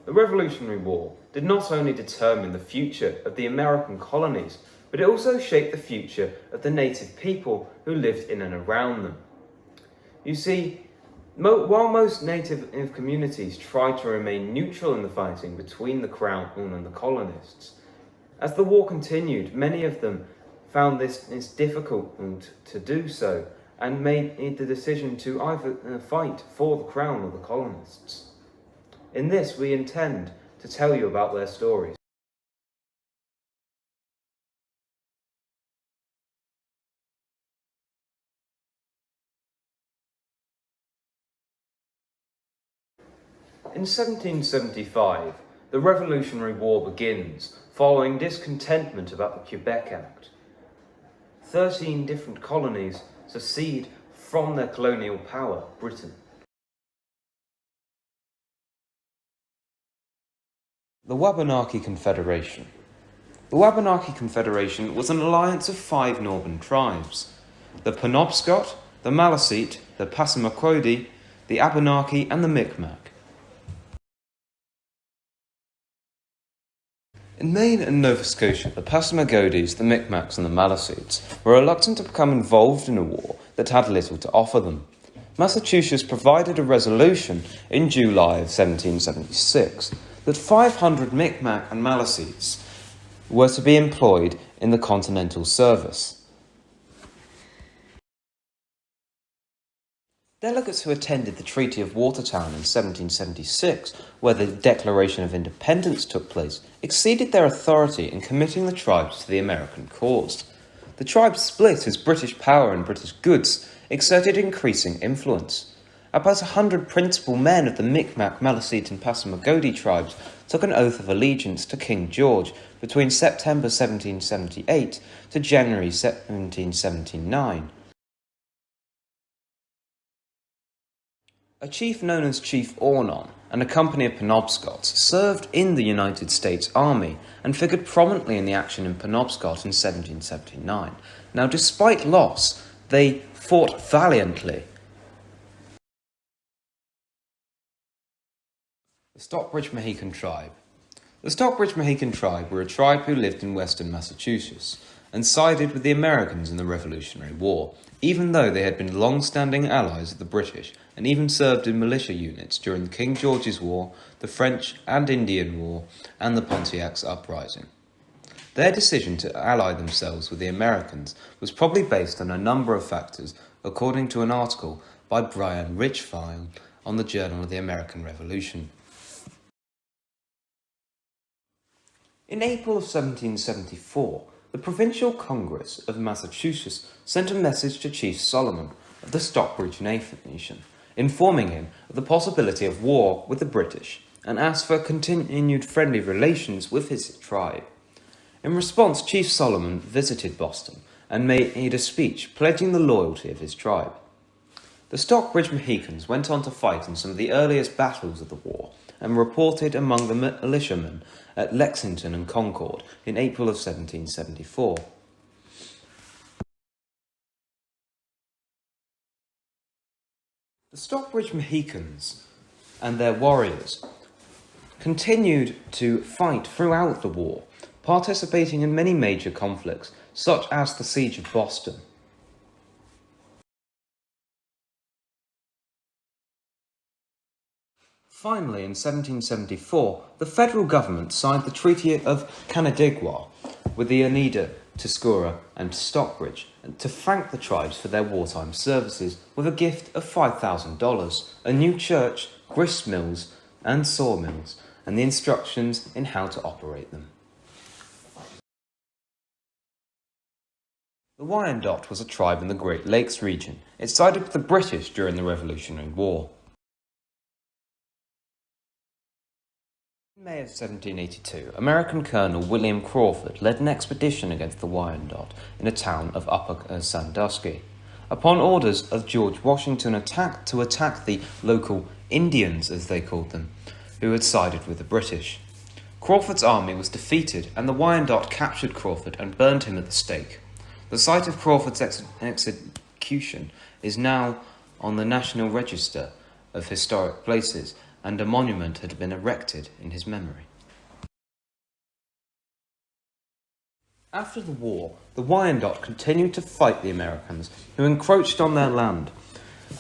The Revolutionary War did not only determine the future of the American colonies, but it also shaped the future of the native people who lived in and around them. You see, while most native communities tried to remain neutral in the fighting between the Crown and the colonists, as the war continued, many of them found this difficult to do so and made the decision to either fight for the Crown or the colonists. In this, we intend to tell you about their stories. In 1775, the Revolutionary War begins, following discontentment about the Quebec Act. 13 different colonies secede from their colonial power, Britain. The Wabanaki Confederation. The Wabanaki Confederation was an alliance of 5 northern tribes: the Penobscot, the Maliseet, the Passamaquoddy, the Abenaki, and the Micmac. In Maine and Nova Scotia, the Passamaquoddies, the Micmacs, and the Maliseets were reluctant to become involved in a war that had little to offer them. Massachusetts provided a resolution in July of 1776 that 500 Micmac and Maliseets were to be employed in the Continental Service. Delegates who attended the Treaty of Watertown in 1776, where the Declaration of Independence took place, exceeded their authority in committing the tribes to the American cause. The tribes split as British power and British goods exerted increasing influence. About 100 principal men of the Micmac, Maliseet, and Passamaquoddy tribes took an oath of allegiance to King George between September 1778 to January 1779. A chief known as Chief Ornon and a company of Penobscots served in the United States Army and figured prominently in the action in Penobscot in 1779. Now, despite loss, they fought valiantly. The Stockbridge Mohican tribe. The Stockbridge Mohican tribe were a tribe who lived in western Massachusetts and sided with the Americans in the Revolutionary War, even though they had been long-standing allies of the British and even served in militia units during the King George's War, the French and Indian War, and the Pontiac's Uprising. Their decision to ally themselves with the Americans was probably based on a number of factors, according to an article by Brian Richfield on the Journal of the American Revolution. In April of 1774, the Provincial Congress of Massachusetts sent a message to Chief Solomon of the Stockbridge Nation, informing him of the possibility of war with the British and asked for continued friendly relations with his tribe. In response, Chief Solomon visited Boston and made a speech pledging the loyalty of his tribe. The Stockbridge Mohicans went on to fight in some of the earliest battles of the war and were reported among the militiamen at Lexington and Concord in April of 1774. The Stockbridge Mohicans and their warriors continued to fight throughout the war, participating in many major conflicts, such as the Siege of Boston. Finally, in 1774, the federal government signed the Treaty of Canadigua with the Oneida, Tuscarora, and Stockbridge to thank the tribes for their wartime services with a gift of $5,000, a new church, grist mills, and sawmills, and the instructions in how to operate them. The Wyandot was a tribe in the Great Lakes region. It sided with the British during the Revolutionary War. In May of 1782, American Colonel William Crawford led an expedition against the Wyandot in a town of Upper Sandusky. Upon orders of George Washington to attack the local Indians, as they called them, who had sided with the British. Crawford's army was defeated, and the Wyandot captured Crawford and burned him at the stake. The site of Crawford's execution is now on the National Register of Historic Places and a monument had been erected in his memory. After the war, the Wyandot continued to fight the Americans, who encroached on their land.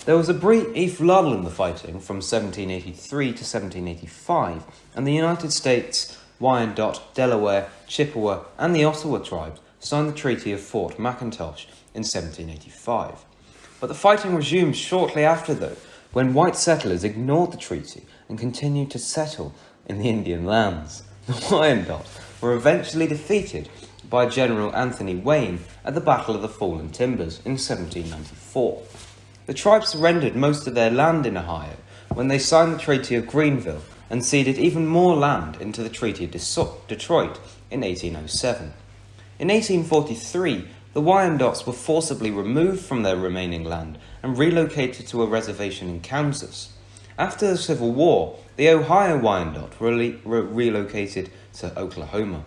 There was a brief lull in the fighting from 1783 to 1785, and the United States, Wyandot, Delaware, Chippewa, and the Ottawa tribes signed the Treaty of Fort McIntosh in 1785. But the fighting resumed shortly after, though, when white settlers ignored the treaty and continued to settle in the Indian lands. The Wyandot were eventually defeated by General Anthony Wayne at the Battle of the Fallen Timbers in 1794. The tribe surrendered most of their land in Ohio when they signed the Treaty of Greenville and ceded even more land into the Treaty of Detroit in 1807. In 1843, the Wyandots were forcibly removed from their remaining land and relocated to a reservation in Kansas. After the Civil War, the Ohio Wyandot were relocated to Oklahoma.